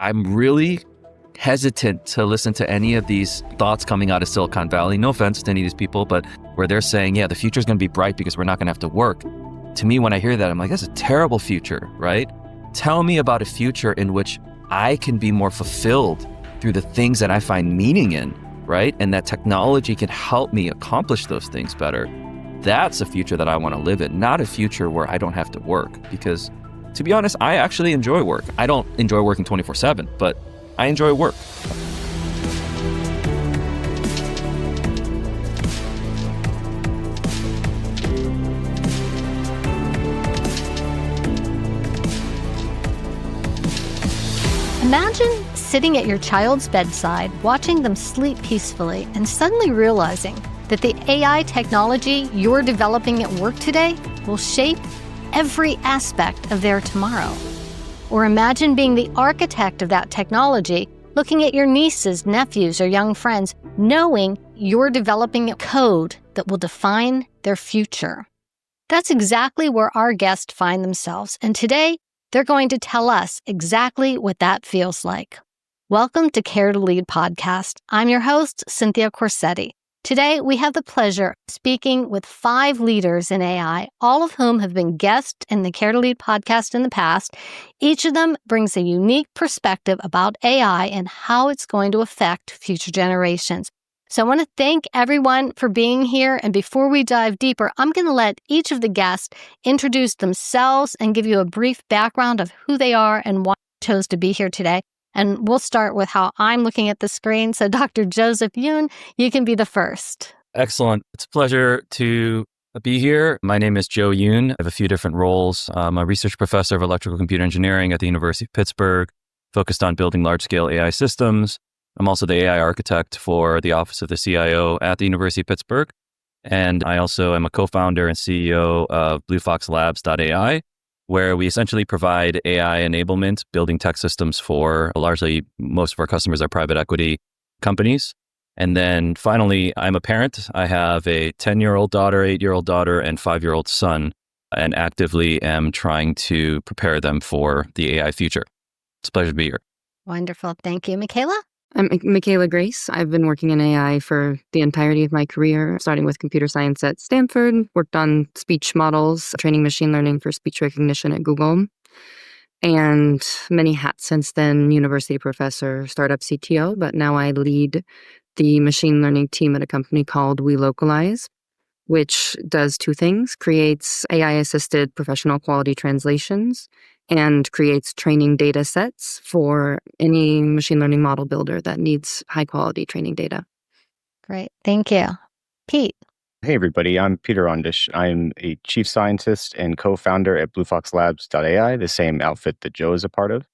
I'm really hesitant to listen to any of these thoughts coming out of Silicon Valley. No offense to any of these people, but where they're saying, yeah, the future is going to be bright because we're not going to have to work. To me, when I hear that, I'm like, that's a terrible future, right? Tell me about a future in which I can be more fulfilled through the things that I find meaning in, right? And that technology can help me accomplish those things better. That's a future that I want to live in, not a future where I don't have to work. Because to be honest, I actually enjoy work. I don't enjoy working 24/7, but I enjoy work. Imagine sitting at your child's bedside, watching them sleep peacefully, and suddenly realizing that the AI technology you're developing at work today will shape every aspect of their tomorrow. Or imagine being the architect of that technology, looking at your nieces, nephews, or young friends, knowing you're developing a code that will define their future. That's exactly where our guests find themselves, and today, they're going to tell us exactly what that feels like. Welcome to Care to Lead podcast. I'm your host, Cynthia Corsetti. Today, we have the pleasure of speaking with 5 leaders in AI, all of whom have been guests in the Care to Lead podcast in the past. Each of them brings a unique perspective about AI and how it's going to affect future generations. So I want to thank everyone for being here. And before we dive deeper, I'm going to let each of the guests introduce themselves and give you a brief background of who they are and why they chose to be here today. And we'll start with how I'm looking at the screen. So Dr. Joseph Yoon, you can be the first. Excellent. It's a pleasure to be here. My name is Joe Yoon. I have a few different roles. I'm a research professor of electrical computer engineering at the University of Pittsburgh, focused on building large-scale AI systems. I'm also the AI architect for the Office of the CIO at the University of Pittsburgh. And I also am a co-founder and CEO of BlueFoxLabs.ai, where we essentially provide AI enablement, building tech systems for largely most of our customers are private equity companies. And then finally, I'm a parent. I have a 10-year-old daughter, 8-year-old daughter, and 5-year-old son, and actively am trying to prepare them for the AI future. It's a pleasure to be here. Wonderful. Thank you. Mikaela? I'm Mikaela Grace. I've been working in AI for the entirety of my career, starting with computer science at Stanford, worked on speech models, training machine learning for speech recognition at Google, and many hats since then, university professor, startup CTO, but now I lead the machine learning team at a company called We Localize, which does 2 things, creates AI-assisted professional quality translations and creates training data sets for any machine learning model builder that needs high-quality training data. Great. Thank you. Pete? Hey, everybody. I'm Peter Ondish. I'm a chief scientist and co-founder at BlueFoxLabs.ai, the same outfit that Joe is a part of.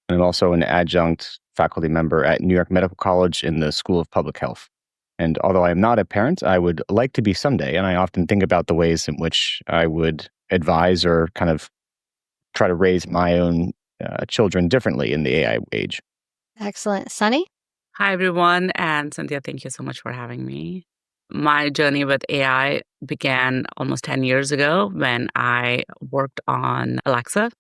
And I'm also an adjunct faculty member at New York Medical College in the School of Public Health. And although I am not a parent, I would like to be someday. And I often think about the ways in which I would advise or kind of try to raise my own children differently in the AI age. Excellent. Sonny? Hi, everyone. And Cynthia, thank you so much for having me. My journey with AI began almost 10 years ago when I worked on Alexa.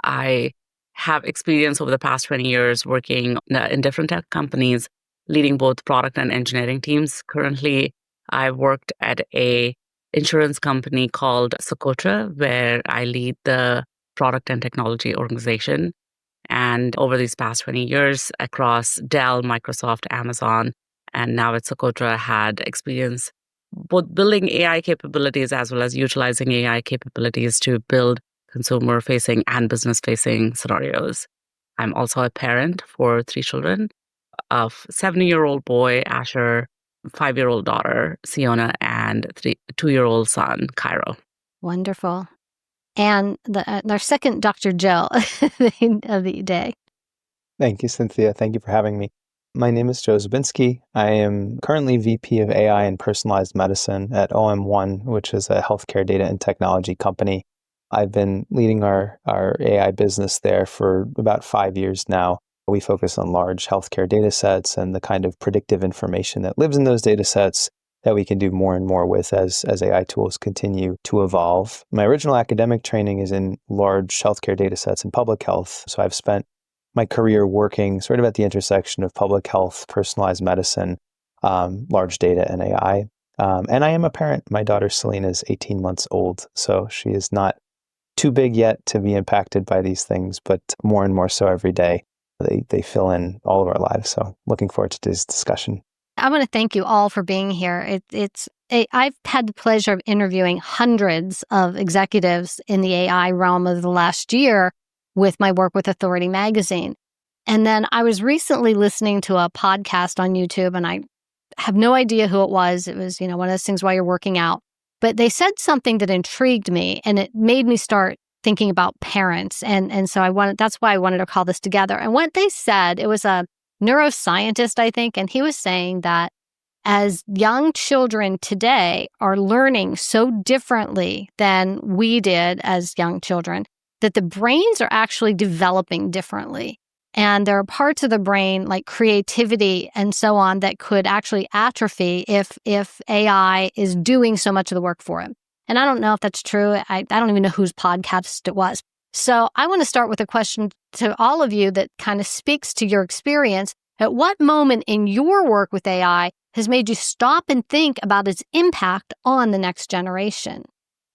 I have experience over the past 20 years working in different tech companies, leading both product and engineering teams. Currently, I worked at a insurance company called Socotra, where I lead the product and technology organization. And over these past 20 years, across Dell, Microsoft, Amazon, and now at Socotra, had experience both building AI capabilities as well as utilizing AI capabilities to build consumer-facing and business-facing scenarios. I'm also a parent for 3 children, a 7-year-old boy, Asher, 5-year-old daughter, Siona, and 2-year-old son, Cairo. Wonderful. And our second Dr. Joe of the day. Thank you, Cynthia. Thank you for having me. My name is Joe Zabinski. I am currently VP of AI and Personalized Medicine at OM1, which is a healthcare data and technology company. I've been leading our AI business there for about 5 years now. We focus on large healthcare data sets and the kind of predictive information that lives in those data sets that we can do more and more with as AI tools continue to evolve. My original academic training is in large healthcare data sets in public health, so I've spent my career working sort of at the intersection of public health, personalized medicine, large data, and AI. And I am a parent. My daughter Selena is 18 months old, so she is not too big yet to be impacted by these things, but more and more so every day. They fill in all of our lives. So looking forward to today's discussion. I want to thank you all for being here. I've had the pleasure of interviewing hundreds of executives in the AI realm over the last year with my work with Authority Magazine. And then I was recently listening to a podcast on YouTube, and I have no idea who it was. It was, one of those things while you're working out. But they said something that intrigued me, and it made me start thinking about parents. And so that's why I wanted to call this together. And what they said, it was a neuroscientist, I think, and he was saying that as young children today are learning so differently than we did as young children, that the brains are actually developing differently. And there are parts of the brain like creativity and so on that could actually atrophy if AI is doing so much of the work for it. And I don't know if that's true. I don't even know whose podcast it was. So I want to start with a question to all of you that kind of speaks to your experience. At what moment in your work with AI has made you stop and think about its impact on the next generation?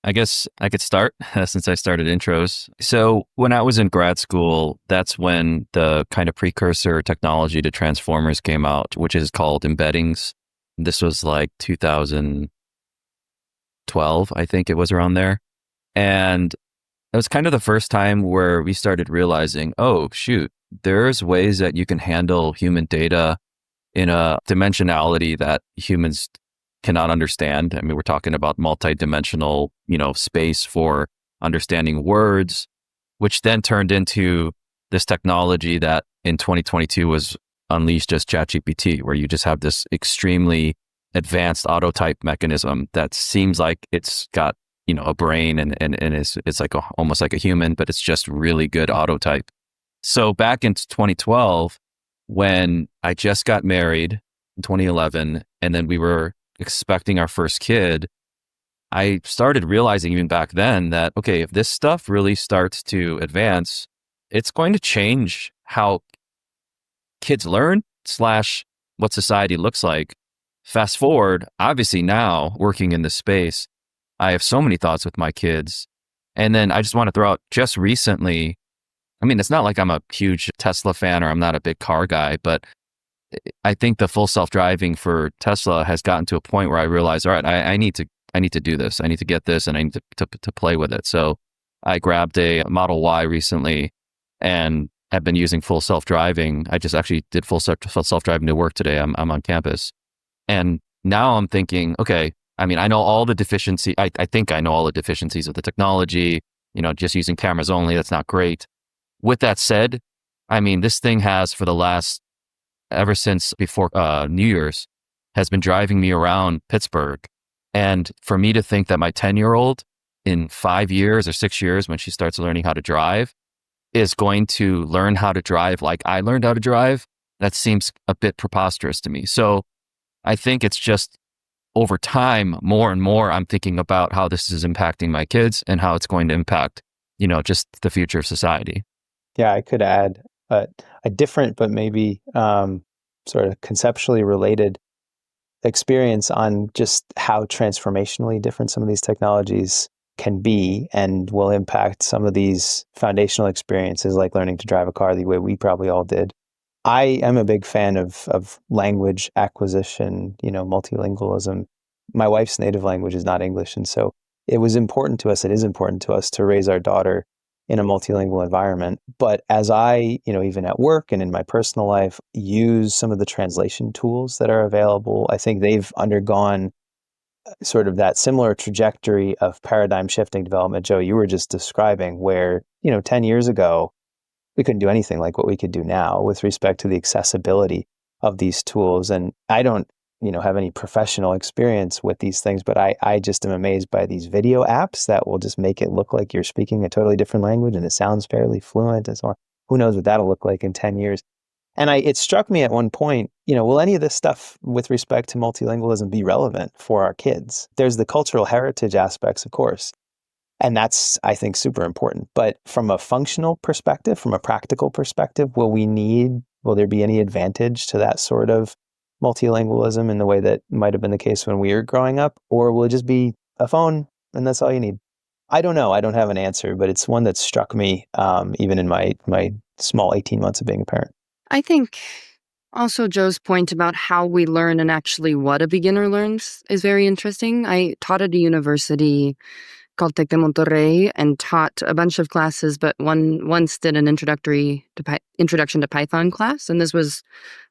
I guess I could start since I started intros. So when I was in grad school, that's when the kind of precursor technology to transformers came out, which is called embeddings. This was like 2012, I think it was around there. And it was kind of the first time where we started realizing, oh, shoot, there's ways that you can handle human data in a dimensionality that humans cannot understand. I mean, we're talking about multi-dimensional, space for understanding words, which then turned into this technology that in 2022 was unleashed as ChatGPT, where you just have this extremely advanced autotype mechanism that seems like it's got, a brain and it's like almost like a human, but it's just really good autotype. So back in 2012, when I just got married in 2011, and then we were expecting our first kid, I started realizing even back then that, okay, if this stuff really starts to advance, it's going to change how kids learn / what society looks like. Fast forward, obviously now working in this space, I have so many thoughts with my kids. And then I just want to throw out just recently, I mean, it's not like I'm a huge Tesla fan or I'm not a big car guy, but I think the full self-driving for Tesla has gotten to a point where I realized, all right, I need to do this. I need to get this and I need to play with it. So I grabbed a Model Y recently and have been using full self-driving. I just actually did full self-driving to work today. I'm on campus. And now I'm thinking, okay, I mean, I know all the deficiencies. I think I know all the deficiencies of the technology, just using cameras only. That's not great. With that said, I mean, this thing has ever since before New Year's, has been driving me around Pittsburgh. And for me to think that my 10-year-old in 5 years or 6 years, when she starts learning how to drive, is going to learn how to drive like I learned how to drive, that seems a bit preposterous to me. So I think it's just over time, more and more, I'm thinking about how this is impacting my kids and how it's going to impact, just the future of society. Yeah, I could add a different, but maybe sort of conceptually related experience on just how transformationally different some of these technologies can be and will impact some of these foundational experiences like learning to drive a car the way we probably all did. I am a big fan of language acquisition, multilingualism. My wife's native language is not English. And so it is important to us to raise our daughter in a multilingual environment. But as I, even at work and in my personal life, use some of the translation tools that are available, I think they've undergone sort of that similar trajectory of paradigm shifting development, Joe, you were just describing, where, 10 years ago, we couldn't do anything like what we could do now with respect to the accessibility of these tools. And I don't, have any professional experience with these things, but I just am amazed by these video apps that will just make it look like you're speaking a totally different language and it sounds fairly fluent and so on. Who knows what that'll look like in 10 years. And it struck me at one point, will any of this stuff with respect to multilingualism be relevant for our kids? There's the cultural heritage aspects, of course. And that's, I think, super important. But from a functional perspective, from a practical perspective, will there be any advantage to that sort of multilingualism in the way that might have been the case when we were growing up? Or will it just be a phone and that's all you need? I don't know. I don't have an answer, but it's one that struck me even in my small 18 months of being a parent. I think also Joe's point about how we learn and actually what a beginner learns is very interesting. I taught at a university called Tec de Monterrey and taught a bunch of classes, but once did an introduction to Python class. And this was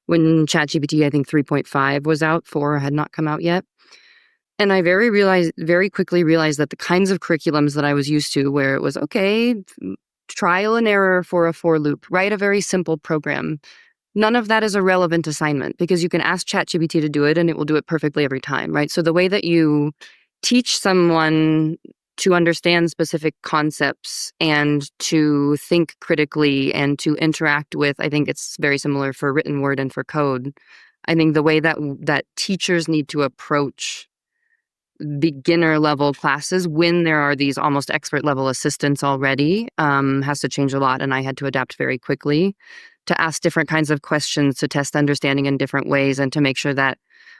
when ChatGPT, I think 3.5 was out, 4 had not come out yet. And I very quickly realized that the kinds of curriculums that I was used to, where it was, okay, trial and error for a for loop, write a very simple program. None of that is a relevant assignment because you can ask ChatGPT to do it and it will do it perfectly every time, right? So the way that you teach someone to understand specific concepts and to think critically and to interact with, I think it's very similar for written word and for code. I think the way that teachers need to approach beginner level classes when there are these almost expert level assistants already has to change a lot. And I had to adapt very quickly to ask different kinds of questions, to test understanding in different ways, and to make sure that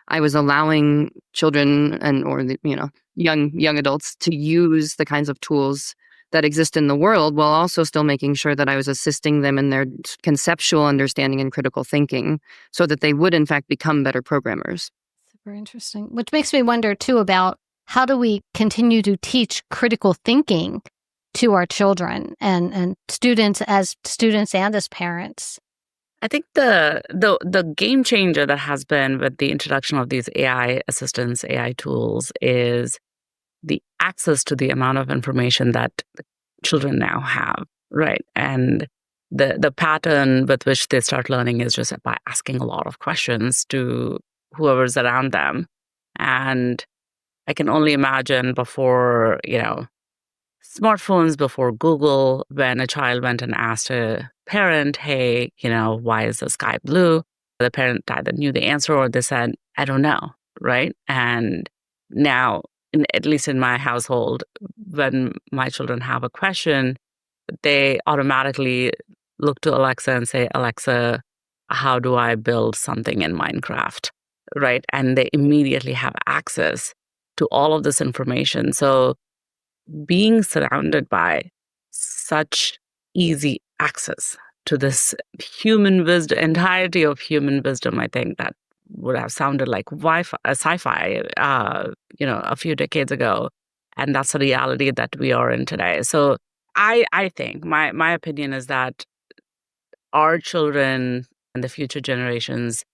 I was allowing children or young adults to use the kinds of tools that exist in the world, while also still making sure that I was assisting them in their conceptual understanding and critical thinking so that they would in fact become better programmers. Super interesting. Which makes me wonder too about how do we continue to teach critical thinking to our children and students and as parents? I think the game changer that has been with the introduction of these AI assistants, AI tools, is the access to the amount of information that children now have, right? And the pattern with which they start learning is just by asking a lot of questions to whoever's around them. And I can only imagine before, smartphones, before Google, when a child went and asked a parent, hey, why is the sky blue? The parent either knew the answer or they said, I don't know, right? And now, at least in my household, when my children have a question, they automatically look to Alexa and say, Alexa, how do I build something in Minecraft, right? And they immediately have access to all of this information. So being surrounded by such easy access to this human wisdom, entirety of human wisdom, I think that would have sounded like sci-fi, a few decades ago. And that's the reality that we are in today. So I think my opinion is that our children and the future generations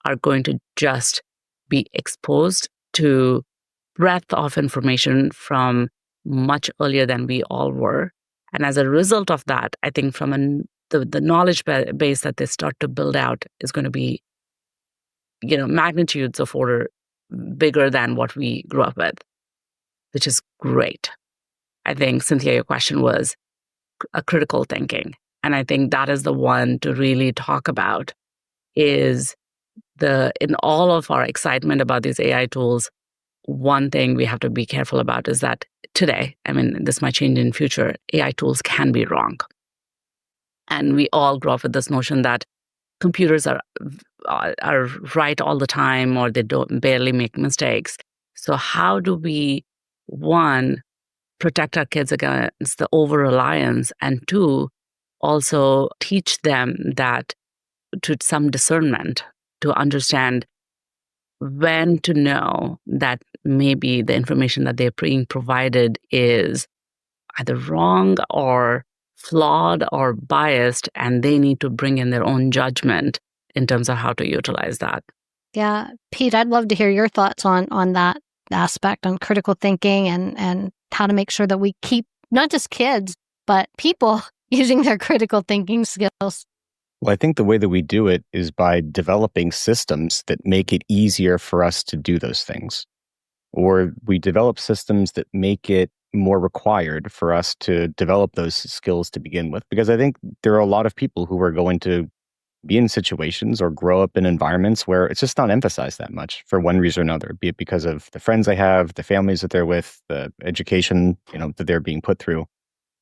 are going to just be exposed to breadth of information from much earlier than we all were. And as a result of that, I think from the knowledge base that they start to build out is going to be, magnitudes of order bigger than what we grew up with, which is great. I think, Cynthia, your question was a critical thinking. And I think that is the one to really talk about is in all of our excitement about these AI tools, one thing we have to be careful about is that today, this might change in future, AI tools can be wrong. And we all grow up with this notion that computers are right all the time or they don't barely make mistakes. So how do we, one, protect our kids against the over-reliance, and two, also teach them that to some discernment to understand when to know that maybe the information that they're being provided is either wrong or flawed or biased, and they need to bring in their own judgment in terms of how to utilize that. Yeah. Pete, I'd love to hear your thoughts on that aspect, on critical thinking and how to make sure that we keep not just kids, but people using their critical thinking skills. Well, I think the way that we do it is by developing systems that make it easier for us to do those things. Or we develop systems that make it more required for us to develop those skills to begin with. Because I think there are a lot of people who are going to be in situations or grow up in environments where it's just not emphasized that much for one reason or another, be it because of the friends they have, the families that they're with, the education, that they're being put through.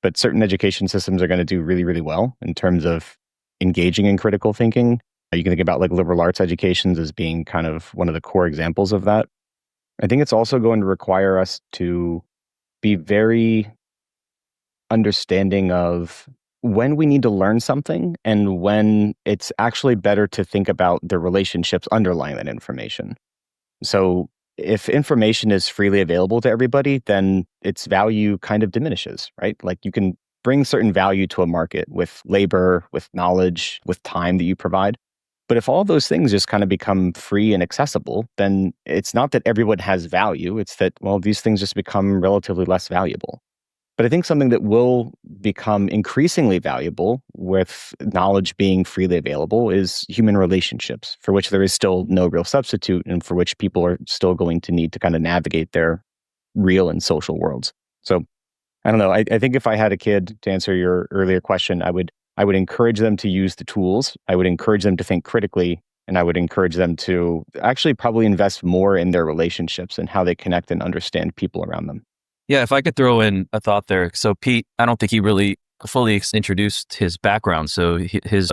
But certain education systems are going to do really, really well in terms of engaging in critical thinking. You can think about like liberal arts educations as being kind of one of the core examples of that. I think it's also going to require us to be very understanding of when we need to learn something and when it's actually better to think about the relationships underlying that information. So if information is freely available to everybody, then its value kind of diminishes, right? Like you can bring certain value to a market with labor, with knowledge, with time that you provide. But if all those things just kind of become free and accessible, then it's not that everyone has value. It's that, well, these things just become relatively less valuable. But I think something that will become increasingly valuable with knowledge being freely available is human relationships, for which there is still no real substitute and for which people are still going to need to kind of navigate their real and social worlds. So I don't know. I think if I had a kid, to answer your earlier question, I would encourage them to use the tools. I would encourage them to think critically, and I would encourage them to actually probably invest more in their relationships and how they connect and understand people around them. Yeah, if I could throw in a thought there. So Pete, I don't think he really fully introduced his background. So his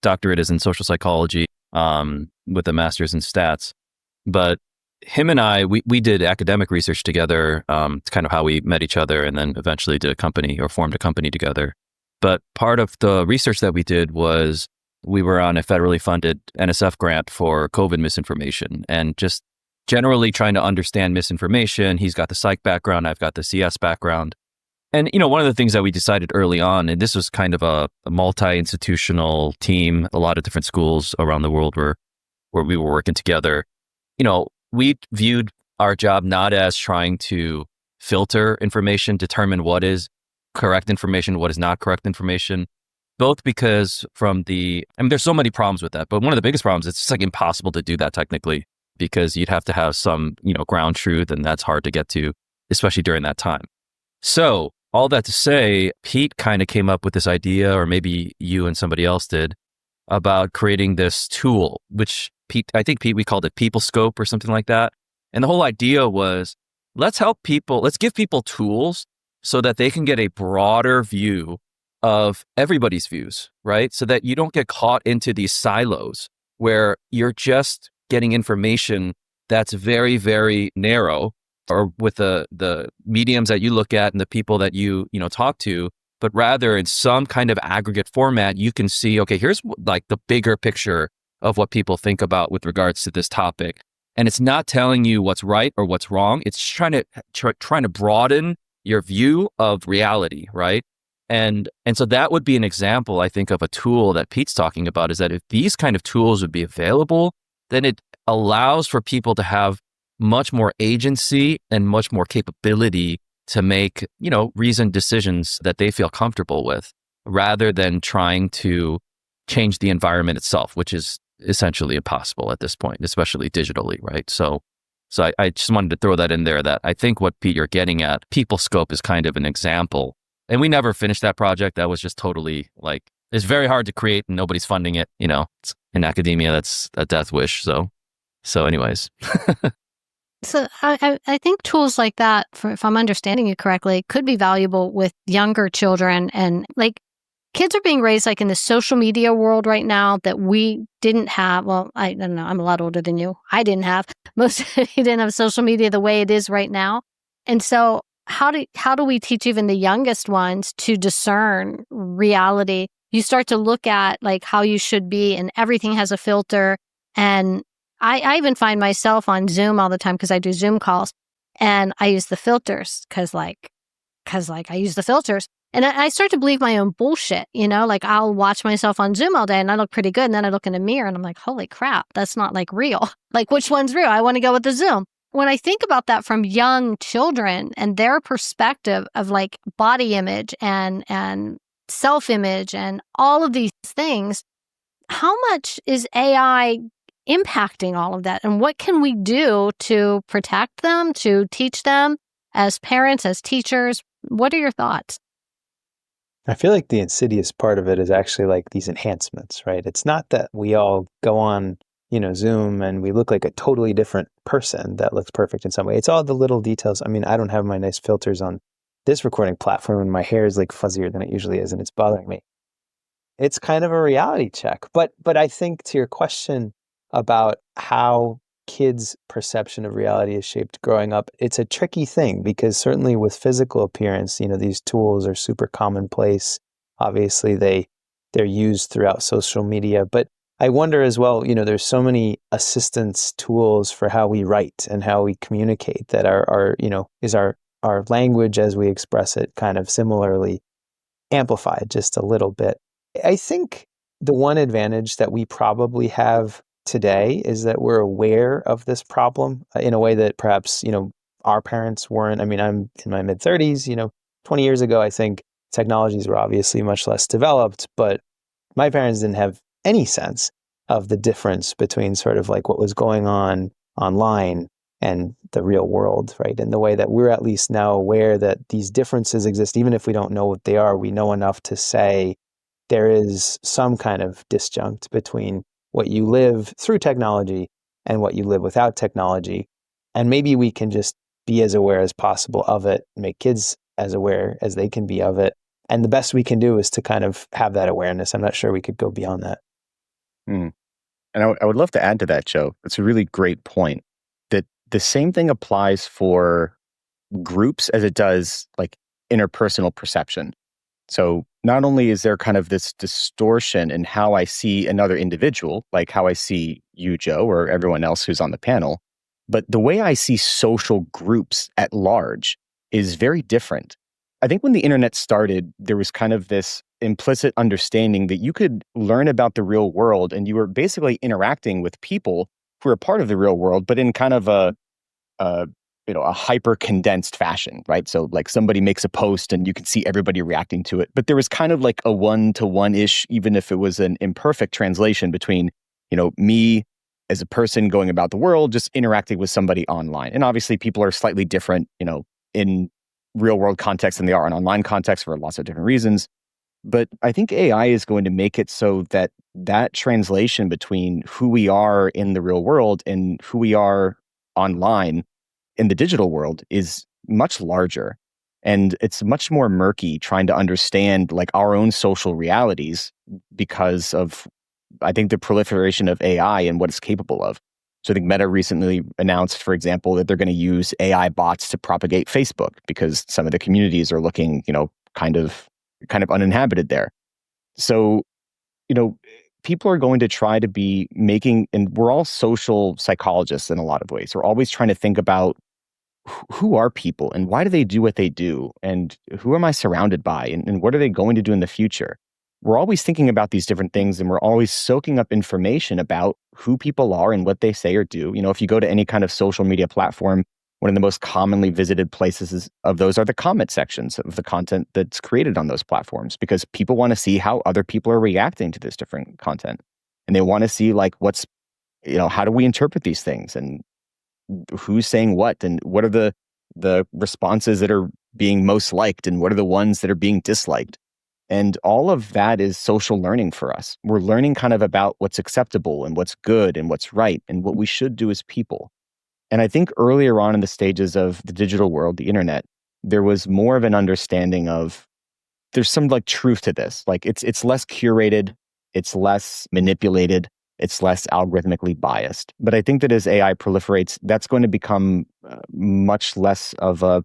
doctorate is in social psychology with a master's in stats. But him and I, we did academic research together. It's kind of how we met each other and then eventually did a company or formed a company together. But part of the research that we did was we were on a federally funded NSF grant for COVID misinformation and just generally trying to understand misinformation. He's got the psych background, I've got the CS background. And, one of the things that we decided early on, and this was kind of a multi-institutional team, a lot of different schools around the world where we were working together. We viewed our job not as trying to filter information, determine what is correct information, what is not correct information, both because there's so many problems with that. But one of the biggest problems, it's just like impossible to do that technically, because you'd have to have some, ground truth, and that's hard to get to, especially during that time. So all that to say, Pete kind of came up with this idea, or maybe you and somebody else did, about creating this tool, which I think we called it People Scope or something like that. And the whole idea was, let's give people tools so that they can get a broader view of everybody's views, right? So that you don't get caught into these silos where you're just getting information that's very, very narrow, or with the mediums that you look at and the people that you talk to, but rather in some kind of aggregate format, you can see, okay, here's like the bigger picture of what people think about with regards to this topic. And it's not telling you what's right or what's wrong. It's trying to broaden your view of reality, right? And so that would be an example, I think, of a tool that Pete's talking about, is that if these kind of tools would be available, then it allows for people to have much more agency and much more capability to make, reasoned decisions that they feel comfortable with, rather than trying to change the environment itself, which is essentially impossible at this point, especially digitally, right? So I just wanted to throw that in there, that I think what, Pete, you're getting at, People Scope is kind of an example. And we never finished that project. That was just totally it's very hard to create and nobody's funding it. It's in academia, that's a death wish. So anyways. So I think tools like that, if I'm understanding you correctly, could be valuable with younger children. And kids are being raised in the social media world right now that we didn't have. Well, I don't know. I'm a lot older than you. I didn't have. Most of you didn't have social media the way it is right now. And so how do we teach even the youngest ones to discern reality? You start to look at how you should be, and everything has a filter. And I even find myself on Zoom all the time, because I do Zoom calls, and I use the filters because I use the filters, and I start to believe my own bullshit. I'll watch myself on Zoom all day and I look pretty good, and then I look in the mirror and I'm like, holy crap, that's not real. Which one's real? I want to go with the Zoom. When I think about that from young children and their perspective of body image and self-image and all of these things, how much is AI impacting all of that? And what can we do to protect them, to teach them as parents, as teachers? What are your thoughts? I feel like the insidious part of it is actually like these enhancements, right? It's not that we all go on, Zoom and we look like a totally different person that looks perfect in some way. It's all the little details. I mean, I don't have my nice filters on this recording platform and my hair is like fuzzier than it usually is and it's bothering me. It's kind of a reality check. But I think to your question about how kids' perception of reality is shaped growing up, it's a tricky thing because certainly with physical appearance, these tools are super commonplace. Obviously, they're used throughout social media, but I wonder as well, there's so many assistance tools for how we write and how we communicate that is our language as we express it kind of similarly amplified just a little bit. I think the one advantage that we probably have today is that we're aware of this problem in a way that perhaps, our parents weren't. I mean, I'm in my mid 30s, 20 years ago, I think technologies were obviously much less developed, but my parents didn't have any sense of the difference between sort of like what was going on online and the real world, right? In the way that we're at least now aware that these differences exist, even if we don't know what they are, we know enough to say there is some kind of disjunct between what you live through technology and what you live without technology. And maybe we can just be as aware as possible of it, make kids as aware as they can be of it. And the best we can do is to kind of have that awareness. I'm not sure we could go beyond that. And I would love to add to that, Joe. It's a really great point that the same thing applies for groups as it does like interpersonal perception. So not only is there kind of this distortion in how I see another individual, like how I see you, Joe, or everyone else who's on the panel, but the way I see social groups at large is very different. I think when the internet started, there was kind of this implicit understanding that you could learn about the real world and you were basically interacting with people who are part of the real world, but in kind of a hyper condensed fashion, right? So like somebody makes a post and you can see everybody reacting to it, but there was kind of like a 1-to-1-ish, even if it was an imperfect translation between, me as a person going about the world, just interacting with somebody online. And obviously people are slightly different, in real world context than they are in online context for lots of different reasons. But I think AI is going to make it so that that translation between who we are in the real world and who we are online in the digital world is much larger. And it's much more murky trying to understand like our own social realities because of, I think, the proliferation of AI and what it's capable of. So I think Meta recently announced, for example, that they're going to use AI bots to propagate Facebook because some of the communities are looking, kind of uninhabited there. So, people are going to try to be making, and we're all social psychologists in a lot of ways. We're always trying to think about who are people and why do they do what they do? And who am I surrounded by? And what are they going to do in the future? We're always thinking about these different things and we're always soaking up information about who people are and what they say or do. If you go to any kind of social media platform, one of the most commonly visited places of those are the comment sections of the content that's created on those platforms because people want to see how other people are reacting to this different content. And they want to see like how do we interpret these things and who's saying what and what are the responses that are being most liked and what are the ones that are being disliked. And all of that is social learning for us. We're learning kind of about what's acceptable and what's good and what's right and what we should do as people. And I think earlier on in the stages of the digital world, the internet, there was more of an understanding of there's some like truth to this. Like it's less curated, it's less manipulated, it's less algorithmically biased. But I think that as AI proliferates, that's going to become much less of a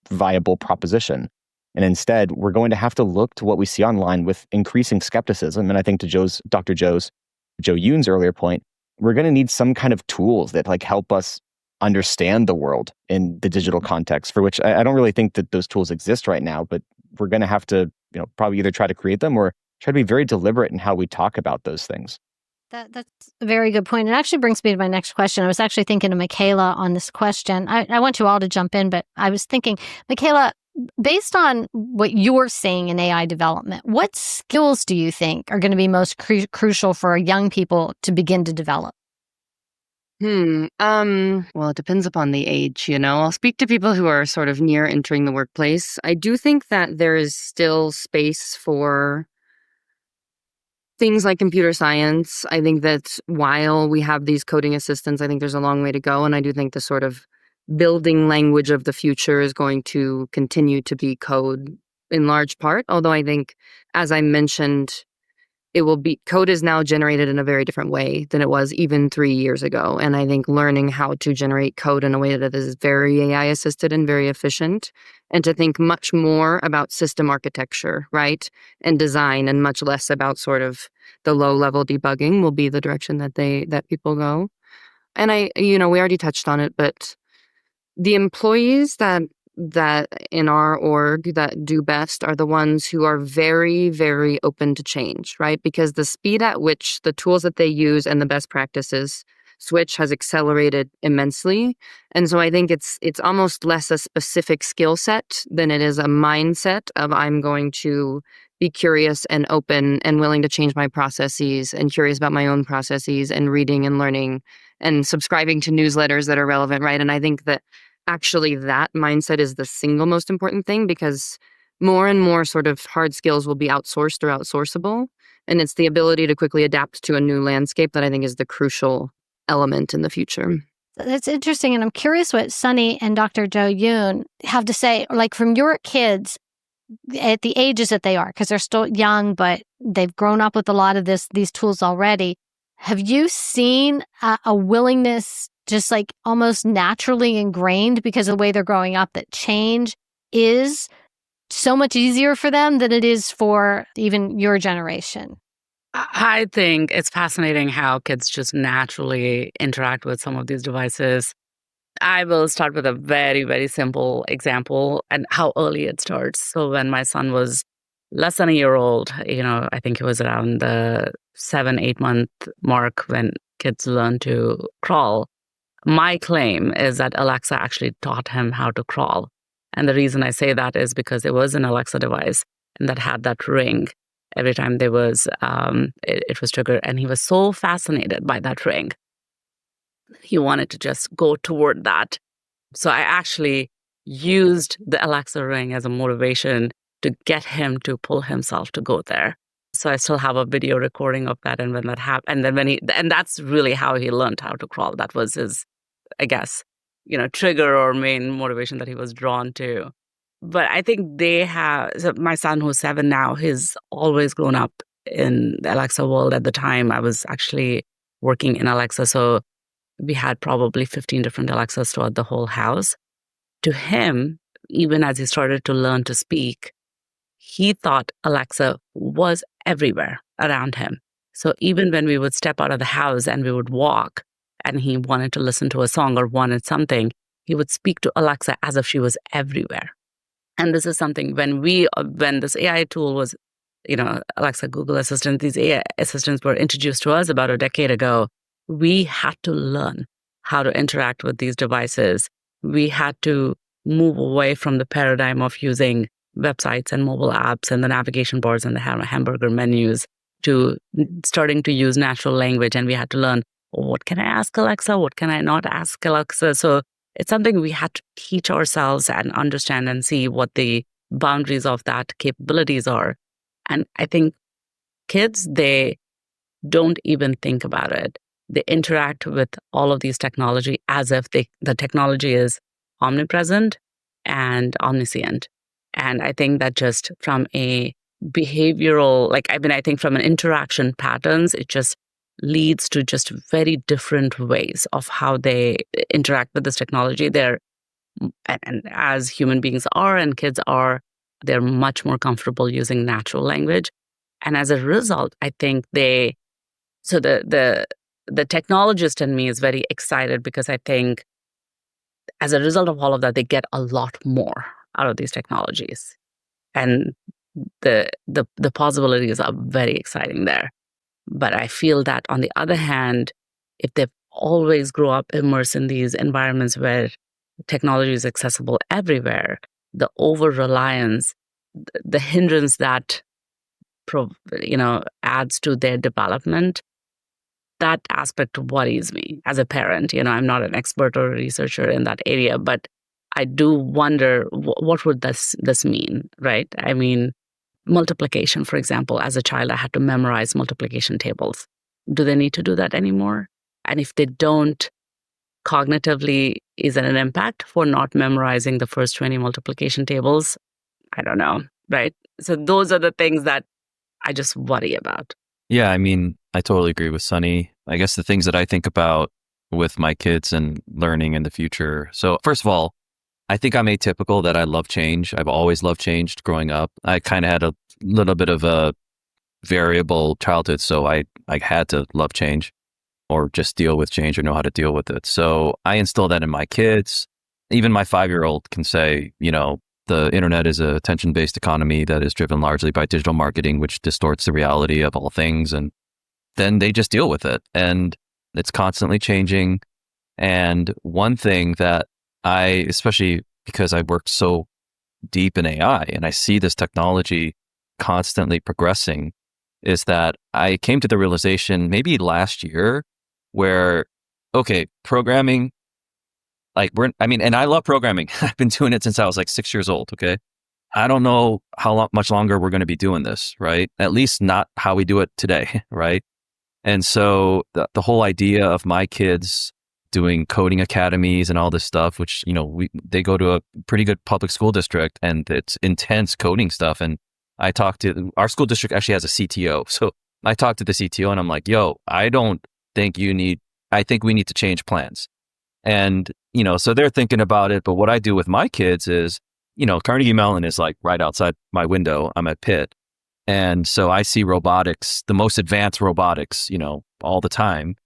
viable proposition. And instead, we're going to have to look to what we see online with increasing skepticism. And I think to Joe Yoon's earlier point, we're going to need some kind of tools that like help us understand the world in the digital context, for which I don't really think that those tools exist right now, but we're going to have to, probably either try to create them or try to be very deliberate in how we talk about those things. That's a very good point. It actually brings me to my next question. I was actually thinking of Mikaela on this question. I want you all to jump in, but I was thinking, Mikaela, based on what you're seeing in AI development, what skills do you think are going to be most crucial for young people to begin to develop? Well, it depends upon the age, I'll speak to people who are sort of near entering the workplace. I do think that there is still space for things like computer science. I think that while we have these coding assistants, I think there's a long way to go. And I do think the sort of building language of the future is going to continue to be code in large part. Although I think, as I mentioned, code is now generated in a very different way than it was even 3 years ago. And I think learning how to generate code in a way that is very AI assisted and very efficient, and to think much more about system architecture, right? And design, and much less about sort of the low level debugging will be the direction that people go. And we already touched on it, but the employees that in our org that do best are the ones who are very, very open to change, right? Because the speed at which the tools that they use and the best practices switch has accelerated immensely. And so I think it's almost less a specific skill set than it is a mindset of, I'm going to be curious and open and willing to change my processes and curious about my own processes and reading and learning and subscribing to newsletters that are relevant, right? And I think that actually that mindset is the single most important thing, because more and more sort of hard skills will be outsourced or outsourceable. And it's the ability to quickly adapt to a new landscape that I think is the crucial element in the future. That's interesting. And I'm curious what Sonny and Dr. Jo Yoon have to say, like from your kids at the ages that they are, because they're still young, but they've grown up with a lot of these tools already. Have you seen a willingness just like almost naturally ingrained because of the way they're growing up, that change is so much easier for them than it is for even your generation? I think it's fascinating how kids just naturally interact with some of these devices. I will start with a very, very simple example and how early it starts. So when my son was less than a year old, I think it was around the 7-8 month mark when kids learn to crawl. My claim is that Alexa actually taught him how to crawl. And the reason I say that is because it was an Alexa device and that had that ring every time it was triggered. And he was so fascinated by that ring. He wanted to just go toward that. So I actually used the Alexa ring as a motivation to get him to pull himself to go there. So I still have a video recording of that. And when that happened, and then and that's really how he learned how to crawl. That was his, I guess, trigger or main motivation that he was drawn to. But I think so my son who's 7 now, he's always grown up in the Alexa world. At the time, I was actually working in Alexa. So we had probably 15 different Alexas throughout the whole house. To him, even as he started to learn to speak, he thought Alexa was everywhere around him. So even when we would step out of the house and we would walk and he wanted to listen to a song or wanted something, he would speak to Alexa as if she was everywhere. And this is something when this AI tool was, Alexa, Google Assistant, these AI assistants were introduced to us about a decade ago. We had to learn how to interact with these devices. We had to move away from the paradigm of using websites and mobile apps and the navigation bars and the hamburger menus to starting to use natural language. And we had to learn, what can I ask Alexa? What can I not ask Alexa? So it's something we had to teach ourselves and understand and see what the boundaries of that capabilities are. And I think kids, they don't even think about it. They interact with all of these technology as if the technology is omnipresent and omniscient. And I think that just from a behavioral, I think from an interaction patterns, it just leads to just very different ways of how they interact with this technology. And as human beings are and kids are, they're much more comfortable using natural language. And as a result, I think the technologist in me is very excited because I think as a result of all of that, they get a lot more out of these technologies. And the possibilities are very exciting there. But I feel that on the other hand, if they've always grow up immersed in these environments where technology is accessible everywhere, the over-reliance, the hindrance that adds to their development, that aspect worries me as a parent. I'm not an expert or a researcher in that area, but I do wonder what would this mean, right? I mean, multiplication, for example, as a child, I had to memorize multiplication tables. Do they need to do that anymore? And if they don't, cognitively, is it an impact for not memorizing the first 20 multiplication tables? I don't know, right? So those are the things that I just worry about. Yeah, I mean, I totally agree with Sonny. I guess the things that I think about with my kids and learning in the future. So first of all, I think I'm atypical that I love change. I've always loved change growing up. I kind of had a little bit of a variable childhood, so I had to love change or just deal with change or know how to deal with it. So I instill that in my kids. Even my 5-year-old can say, the internet is a attention-based economy that is driven largely by digital marketing, which distorts the reality of all things. And then they just deal with it. And it's constantly changing. And one thing that especially because I worked so deep in AI and I see this technology constantly progressing, is that I came to the realization maybe last year where, okay, programming, and I love programming. I've been doing it since I was like 6 years old. Okay. I don't know how much longer we're going to be doing this, right? At least not how we do it today, right? And so the whole idea of my kids doing coding academies and all this stuff, which, they go to a pretty good public school district and it's intense coding stuff. And our school district actually has a CTO. So I talked to the CTO and I'm like, yo, I think we need to change plans. And, so they're thinking about it. But what I do with my kids is, Carnegie Mellon is like right outside my window. I'm at Pitt. And so I see robotics, the most advanced robotics, all the time.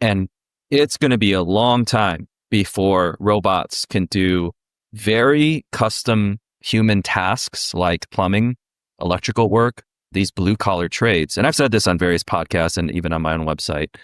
And it's going to be a long time before robots can do very custom human tasks like plumbing, electrical work, these blue collar trades. And I've said this on various podcasts and even on my own website.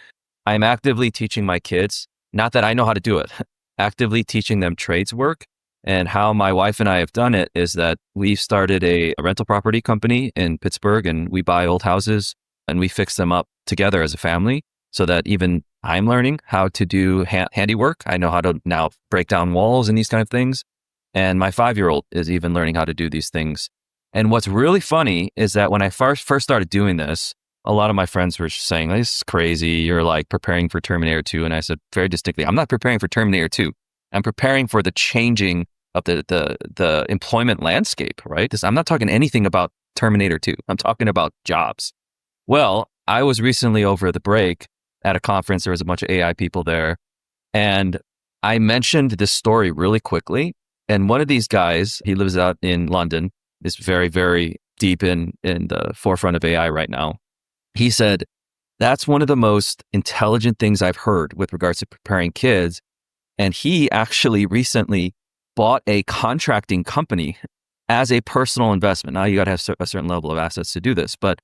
I'm actively teaching my kids, not that I know how to do it, actively teaching them trades work. And how my wife and I have done it is that we've started a rental property company in Pittsburgh, and we buy old houses and we fix them up together as a family so that even I'm learning how to do handiwork. I know how to now break down walls and these kind of things. And my 5-year-old is even learning how to do these things. And what's really funny is that when I first started doing this, a lot of my friends were saying, this is crazy. You're like preparing for Terminator 2. And I said very distinctly, I'm not preparing for Terminator 2. I'm preparing for the changing of the employment landscape, right? I'm not talking anything about Terminator 2. I'm talking about jobs. Well, I was recently over the break at a conference. There was a bunch of AI people there. And I mentioned this story really quickly. And one of these guys, he lives out in London, is very, very deep in the forefront of AI right now. He said, that's one of the most intelligent things I've heard with regards to preparing kids. And he actually recently bought a contracting company as a personal investment. Now you got to have a certain level of assets to do this. But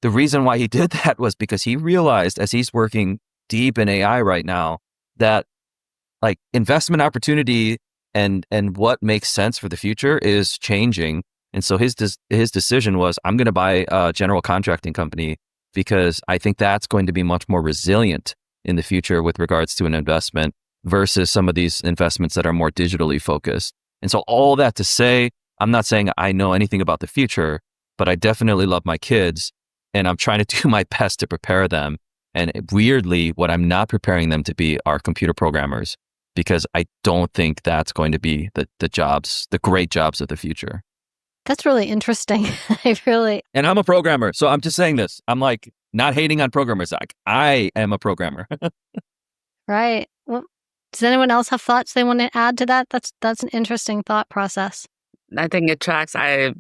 the reason why he did that was because he realized as he's working deep in AI right now, that like investment opportunity and what makes sense for the future is changing. And so his decision was, I'm going to buy a general contracting company because I think that's going to be much more resilient in the future with regards to an investment versus some of these investments that are more digitally focused. And so all that to say, I'm not saying I know anything about the future, but I definitely love my kids and I'm trying to do my best to prepare them. And weirdly, what I'm not preparing them to be are computer programmers, because I don't think that's going to be the great jobs of the future. That's really interesting. And I'm a programmer. So I'm just saying this. I'm like not hating on programmers. I am a programmer. Right. Well, does anyone else have thoughts they want to add to that? That's an interesting thought process. I think it tracks. I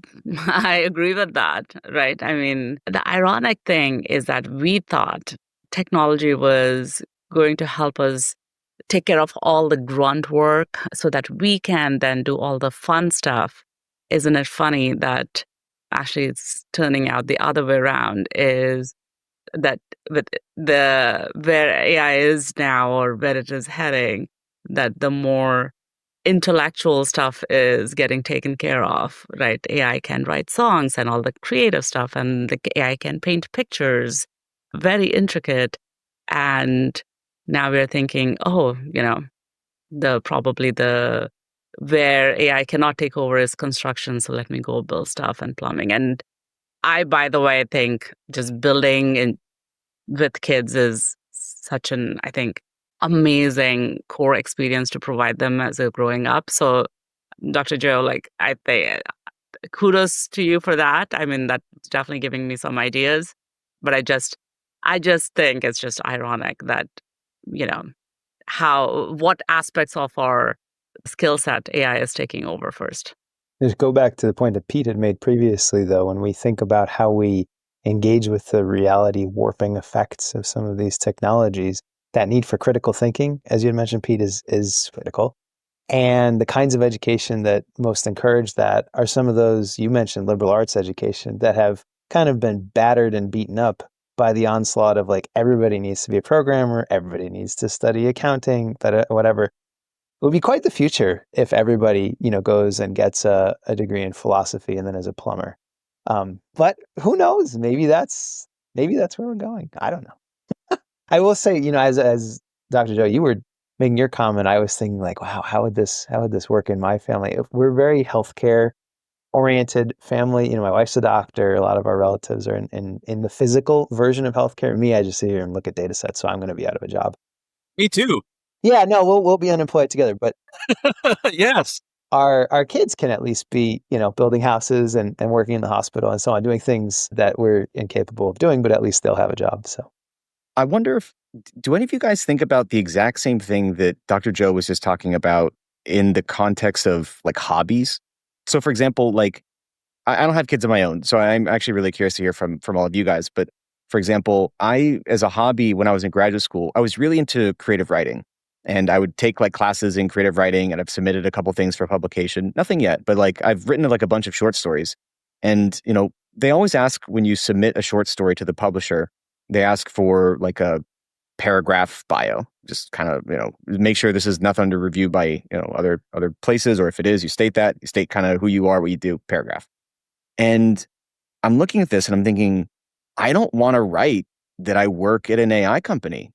agree with that, right? I mean, the ironic thing is that we thought technology was going to help us take care of all the grunt work so that we can then do all the fun stuff. Isn't it funny that actually it's turning out the other way around, is that with where AI is now or where it is heading, that the more intellectual stuff is getting taken care of, right? AI can write songs and all the creative stuff, and the AI can paint pictures, very intricate. And now we're thinking, where AI cannot take over is construction. So let me go build stuff and plumbing. And I, by the way, think just building with kids is such an, I think, amazing core experience to provide them as they're growing up. So, Dr. Joe, I think kudos to you for that. I mean, that's definitely giving me some ideas. But I just think it's just ironic that, you know, what aspects of our skill set AI is taking over first. Just go back to the point that Pete had made previously, though, when we think about how we engage with the reality warping effects of some of these technologies, that need for critical thinking, as you had mentioned, Pete, is critical. And the kinds of education that most encourage that are some of those you mentioned, liberal arts education, that have kind of been battered and beaten up by the onslaught of everybody needs to be a programmer, everybody needs to study accounting, whatever. It would be quite the future if everybody, goes and gets a degree in philosophy and then is a plumber. But who knows? Maybe that's where we're going. I don't know. I will say, as Dr. Joe, you were making your comment, I was thinking wow, how would this work in my family? If we're very healthcare oriented family, my wife's a doctor, a lot of our relatives are in the physical version of healthcare. Me, I just sit here and look at data sets, so I'm going to be out of a job. Me too. Yeah, no, we'll be unemployed together, but yes. Our kids can at least be, building houses and working in the hospital and so on, doing things that we're incapable of doing, but at least they'll have a job. So I wonder do any of you guys think about the exact same thing that Dr. Joe was just talking about in the context of hobbies? So for example, I don't have kids of my own, so I'm actually really curious to hear from all of you guys. But for example, as a hobby, when I was in graduate school, I was really into creative writing. And I would take classes in creative writing, and I've submitted a couple things for publication. Nothing yet, but I've written a bunch of short stories. And, they always ask when you submit a short story to the publisher, they ask for a paragraph bio, just kind of, make sure this is nothing under review by, other places, or if it is, you state kind of who you are, what you do, paragraph. And I'm looking at this and I'm thinking, I don't want to write that I work at an AI company,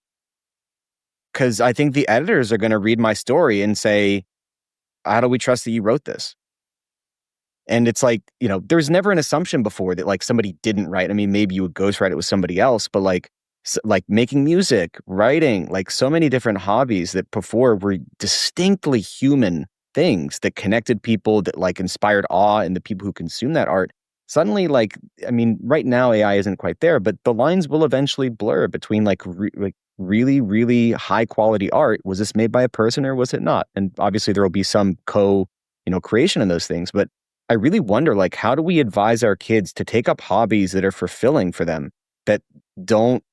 because I think the editors are going to read my story and say, how do we trust that you wrote this? And it's there's never an assumption before that somebody didn't write. I mean, maybe you would ghostwrite it with somebody else, but making music, writing, so many different hobbies that before were distinctly human things that connected people, that inspired awe in the people who consume that art. Suddenly, right now AI isn't quite there, but the lines will eventually blur between really, really high quality art. Was this made by a person or was it not? And obviously there will be some creation in those things. But I really wonder, how do we advise our kids to take up hobbies that are fulfilling for them, that don't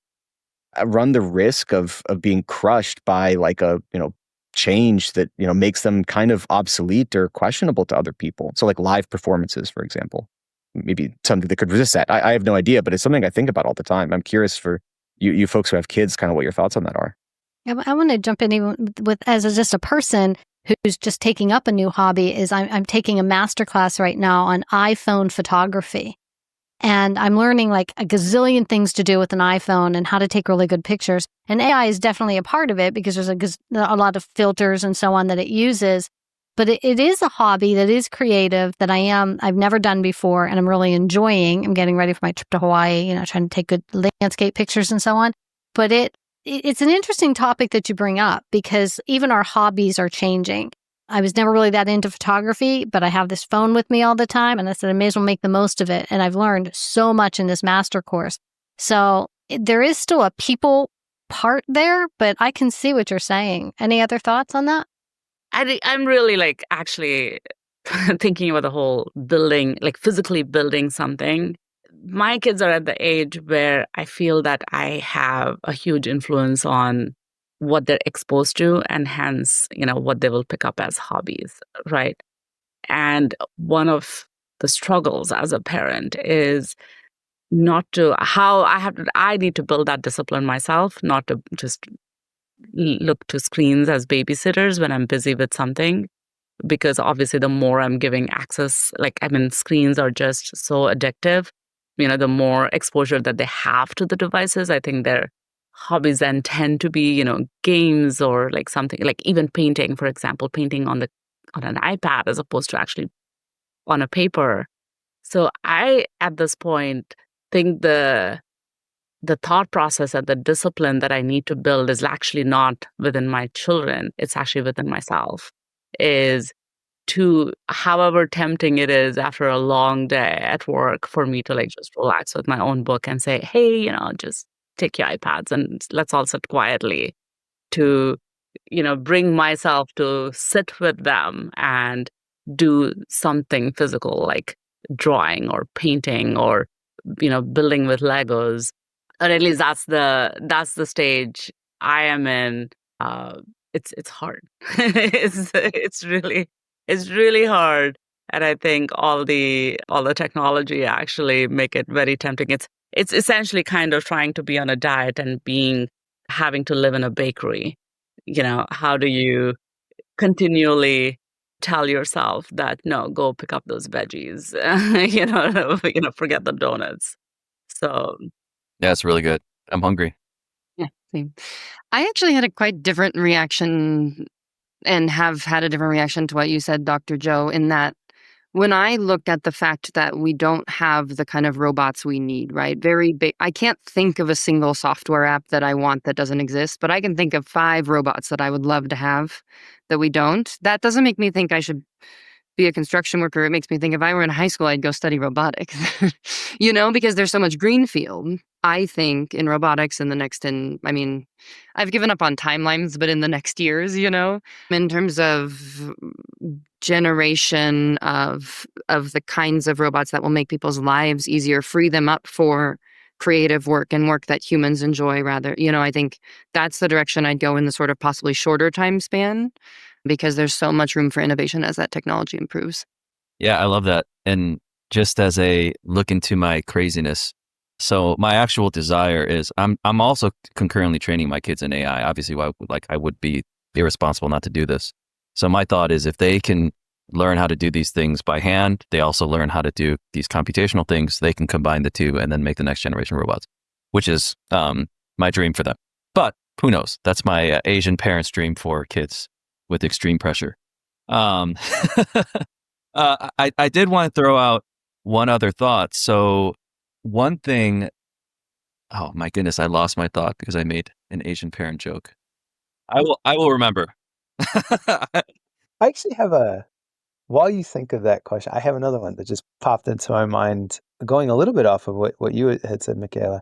run the risk of being crushed by a change that makes them kind of obsolete or questionable to other people? So live performances, for example, maybe something that could resist that. I have no idea, but it's something I think about all the time. I'm curious for you folks who have kids, kind of what your thoughts on that are. I want to jump in even with as just a person who's just taking up a new hobby. I'm taking a master class right now on iPhone photography. And I'm learning a gazillion things to do with an iPhone and how to take really good pictures. And AI is definitely a part of it because there's a lot of filters and so on that it uses. But it is a hobby that is creative that I've never done before, and I'm really enjoying. I'm getting ready for my trip to Hawaii, trying to take good landscape pictures and so on. But it's an interesting topic that you bring up because even our hobbies are changing. I was never really that into photography, but I have this phone with me all the time, and I said I may as well make the most of it. And I've learned so much in this master course. So there is still a people part there, but I can see what you're saying. Any other thoughts on that? I'm really actually thinking about the whole building, physically building something. My kids are at the age where I feel that I have a huge influence on what they're exposed to and hence, what they will pick up as hobbies, right? And one of the struggles as a parent is I need to build that discipline myself, not to just look to screens as babysitters when I'm busy with something, because obviously the more I'm giving access, screens are just so addictive. The more exposure that they have to the devices, I think their hobbies then tend to be, games or like something like even painting, for example, painting on an iPad as opposed to actually on a paper. So I, at this point, think the thought process and the discipline that I need to build is actually not within my children. It's actually within myself. Is to, however tempting it is after a long day at work for me to like just relax with my own book and say, hey, just take your iPads and let's all sit quietly, to, bring myself to sit with them and do something physical like drawing or painting or, building with Legos. Or at least that's the stage I am in. It's hard. It's really hard. And I think all the technology actually make it very tempting. It's essentially kind of trying to be on a diet and having to live in a bakery. How do you continually tell yourself that no, go pick up those veggies, forget the donuts. So Yeah, it's really good. I'm hungry. Yeah, same. I actually had a quite different reaction and have had a different reaction to what you said, Dr. Joe, in that when I look at the fact that we don't have the kind of robots we need, right? Very big. I can't think of a single software app that I want that doesn't exist, but I can think of 5 robots that I would love to have that we don't. That doesn't make me think I should be a construction worker. It makes me think if I were in high school, I'd go study robotics, because there's so much greenfield. I think in robotics I've given up on timelines, but in the next years, in terms of generation of the kinds of robots that will make people's lives easier, free them up for creative work and work that humans enjoy rather, I think that's the direction I'd go in the sort of possibly shorter time span, because there's so much room for innovation as that technology improves. Yeah, I love that. And just as a look into my craziness, so my actual desire is I'm also concurrently training my kids in AI. Obviously, I would be irresponsible not to do this. So my thought is if they can learn how to do these things by hand, they also learn how to do these computational things. They can combine the two and then make the next generation robots, which is my dream for them. But who knows? That's my Asian parents' dream for kids with extreme pressure. I did want to throw out one other thought. So one thing, oh my goodness, I lost my thought because I made an Asian parent joke. I will remember. I actually while you think of that question, I have another one that just popped into my mind, going a little bit off of what you had said, Mikaela.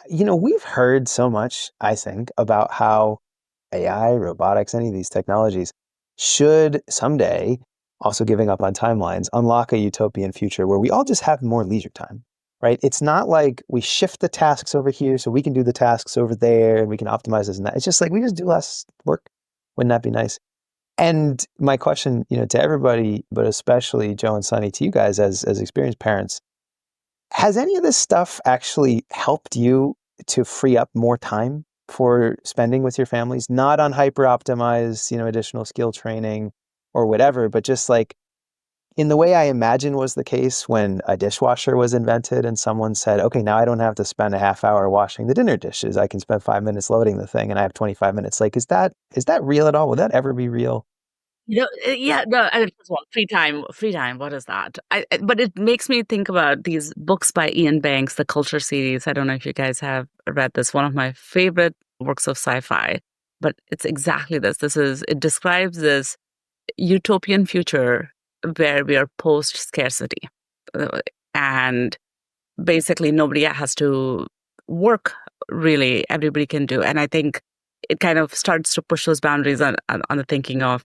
We've heard so much, I think, about how AI, robotics, any of these technologies should someday, also giving up on timelines, unlock a utopian future where we all just have more leisure time, right? It's not like we shift the tasks over here so we can do the tasks over there and we can optimize this and that. It's just like we just do less work. Wouldn't that be nice? And my question, to everybody, but especially Joe and Sonny, to you guys as experienced parents, has any of this stuff actually helped you to free up more time for spending with your families, not on hyper optimized, additional skill training or whatever, but just like in the way I imagine was the case when a dishwasher was invented and someone said, okay, now I don't have to spend a half hour washing the dinner dishes. I can spend 5 minutes loading the thing and I have 25 minutes. Like, is that real at all? Will that ever be real? Yeah, no, first of all, free time, what is that? But it makes me think about these books by Ian Banks, the Culture series. I don't know if you guys have read this, one of my favorite works of sci-fi, but it's exactly this. It describes this utopian future where we are post-scarcity. And basically nobody has to work, really. Everybody can do. And I think it kind of starts to push those boundaries on the thinking of,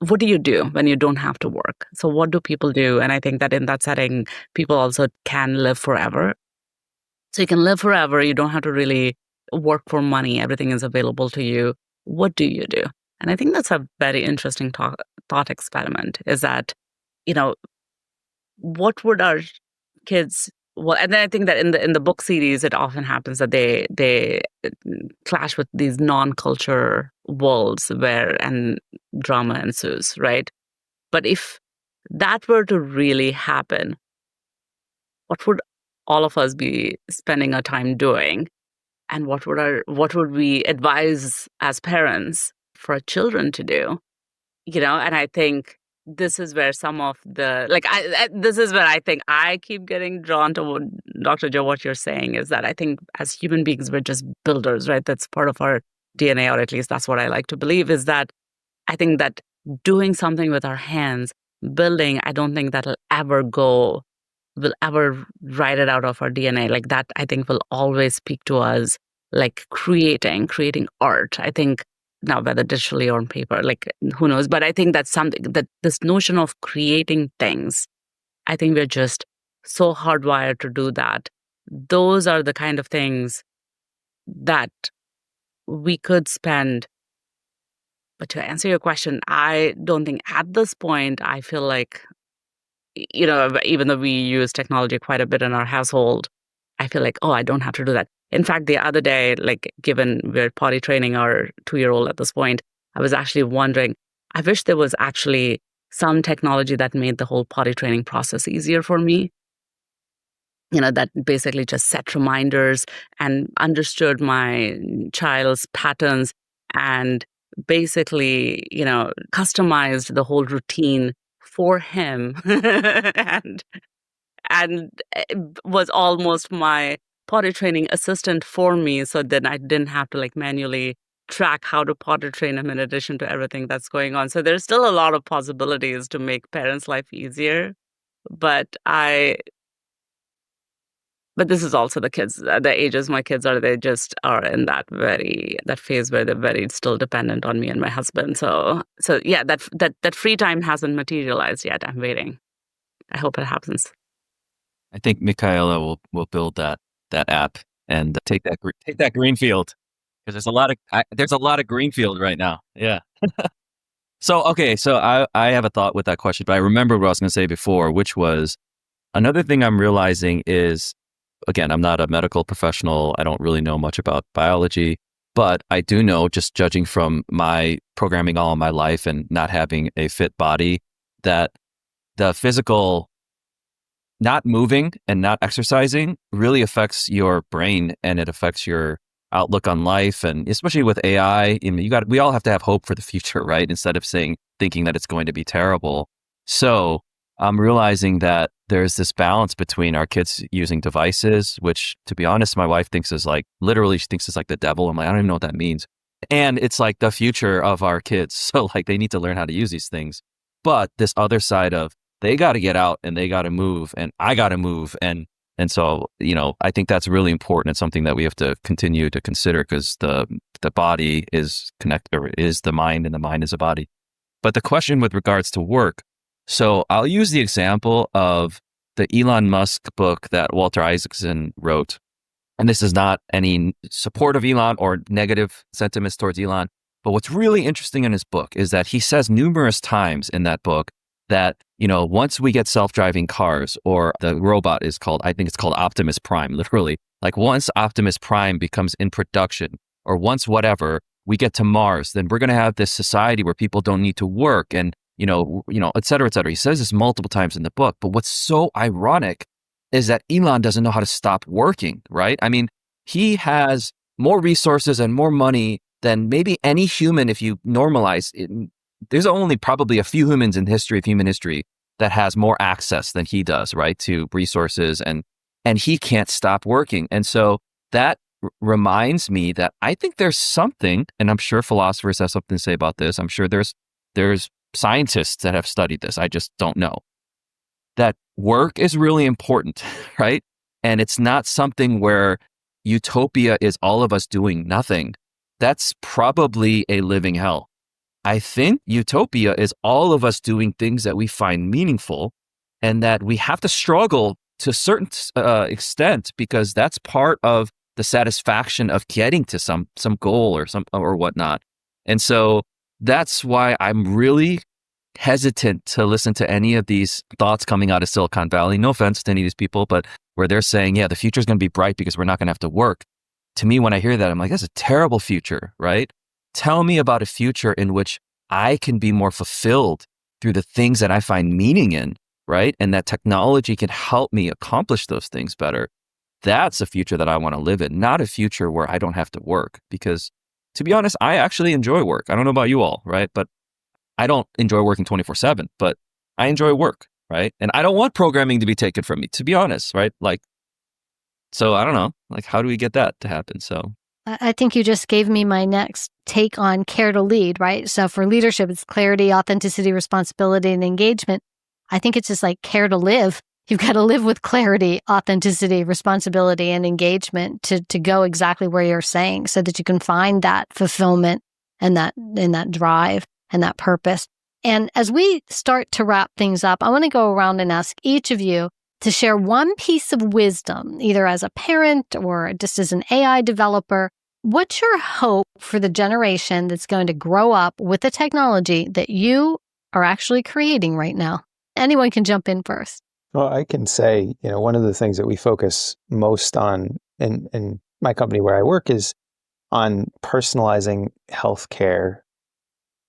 what do you do when you don't have to work? So what do people do? And I think that in that setting, people also can live forever. So you can live forever. You don't have to really work for money. Everything is available to you. What do you do? And I think that's a very interesting thought experiment, is that, what would our kids, well, and then I think that in the book series, it often happens that they clash with these non-culture worlds and drama ensues, right? But if that were to really happen, what would all of us be spending our time doing? and what would we advise as parents for our children to do? And I think this is where some of the this is where I think I keep getting drawn to what, Dr. Joe, what you're saying is that I think as human beings we're just builders, right? That's part of our DNA, or at least that's what I like to believe, is that I think that doing something with our hands, building, I don't think that'll ever will ever write it out of our DNA. Like that, I think will always speak to us, like creating art. I think now whether digitally or on paper, like who knows, but I think that's something that this notion of creating things, I think we're just so hardwired to do that. Those are the kind of things that we could spend. But to answer your question, I don't think at this point, I feel like, even though we use technology quite a bit in our household, I feel like, oh, I don't have to do that. In fact, the other day, like given we're potty training our 2-year-old at this point, I was actually wondering, I wish there was actually some technology that made the whole potty training process easier for me. That basically just set reminders and understood my child's patterns and basically, customized the whole routine for him and was almost my potty training assistant for me. So then I didn't have to like manually track how to potty train him in addition to everything that's going on. So there's still a lot of possibilities to make parents' life easier. But this is also the kids, the ages my kids are, they just are in that phase where they're very still dependent on me and my husband. So yeah, that free time hasn't materialized yet. I'm waiting. I hope it happens. I think Mikaela will build that app and take that greenfield, because there's a lot of greenfield right now. Yeah. So I have a thought with that question, but I remember what I was going to say before, which was another thing I'm realizing is, again, I'm not a medical professional. I don't really know much about biology, but I do know, just judging from my programming all of my life and not having a fit body, that the physical not moving and not exercising really affects your brain, and it affects your outlook on life. And especially with AI, we all have to have hope for the future, right? Instead of thinking that it's going to be terrible. So I'm realizing that there's this balance between our kids using devices, which, to be honest, my wife thinks is like, literally, she thinks it's like the devil. I'm like, I don't even know what that means. And it's like the future of our kids. So like they need to learn how to use these things. But this other side of, they got to get out and they got to move and I got to move. And so, I think that's really important. It's something that we have to continue to consider, because the body is connected, or is the mind, and the mind is a body. But the question with regards to work, so I'll use the example of the Elon Musk book that Walter Isaacson wrote. And this is not any support of Elon or negative sentiments towards Elon. But what's really interesting in his book is that he says numerous times in that book that, once we get self-driving cars, or the robot I think it's called Optimus Prime, literally, like once Optimus Prime becomes in production, or once whatever, we get to Mars, then we're going to have this society where people don't need to work, and et cetera, et cetera. He says this multiple times in the book. But what's so ironic is that Elon doesn't know how to stop working, right? I mean, he has more resources and more money than maybe any human. If you normalize it, there's only probably a few humans in human history that has more access than he does, right, to resources, and he can't stop working. And so that reminds me that I think there's something, and I'm sure philosophers have something to say about this. I'm sure there's scientists that have studied this. I just don't know. That work is really important, right? And it's not something where utopia is all of us doing nothing. That's probably a living hell. I think utopia is all of us doing things that we find meaningful, and that we have to struggle to a certain extent, because that's part of the satisfaction of getting to some goal or whatnot. And so that's why I'm really hesitant to listen to any of these thoughts coming out of Silicon Valley. No offense to any of these people, but where they're saying, yeah, the future is going to be bright because we're not going to have to work. To me, when I hear that, I'm like, that's a terrible future, right? Tell me about a future in which I can be more fulfilled through the things that I find meaning in, right? And that technology can help me accomplish those things better. That's a future that I want to live in, not a future where I don't have to work. Because to be honest, I actually enjoy work. I don't know about you all, right? But I don't enjoy working 24/7, but I enjoy work, right? And I don't want programming to be taken from me, to be honest, right? Like, so I don't know, like, how do we get that to happen? So I think you just gave me my next take on care to lead, right? So for leadership, it's clarity, authenticity, responsibility, and engagement. I think it's just like care to live. You've got to live with clarity, authenticity, responsibility, and engagement to go exactly where you're saying, so that you can find that fulfillment and that drive and that purpose. And as we start to wrap things up, I want to go around and ask each of you to share one piece of wisdom, either as a parent or just as an AI developer. What's your hope for the generation that's going to grow up with the technology that you are actually creating right now? Anyone can jump in first. Well, I can say, one of the things that we focus most on in my company where I work is on personalizing healthcare